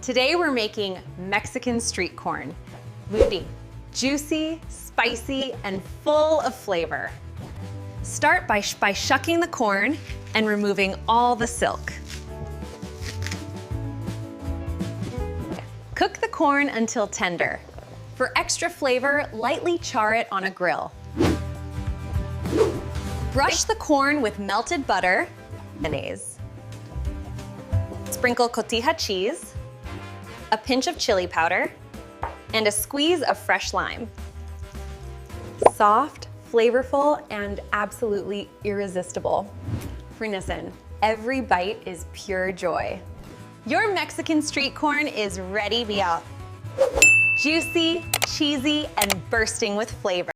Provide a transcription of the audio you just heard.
Today we're making Mexican street corn. Moody, juicy, spicy, and full of flavor. Start by shucking the corn and removing all the silk. Cook the corn until tender. For extra flavor, lightly char it on a grill. Brush the corn with melted butter, mayonnaise. Sprinkle cotija cheese, a pinch of chili powder, and a squeeze of fresh lime. Soft, flavorful, and absolutely irresistible. Listen, every bite is pure joy. Your Mexican street corn is ready to be out. Juicy, cheesy, and bursting with flavor.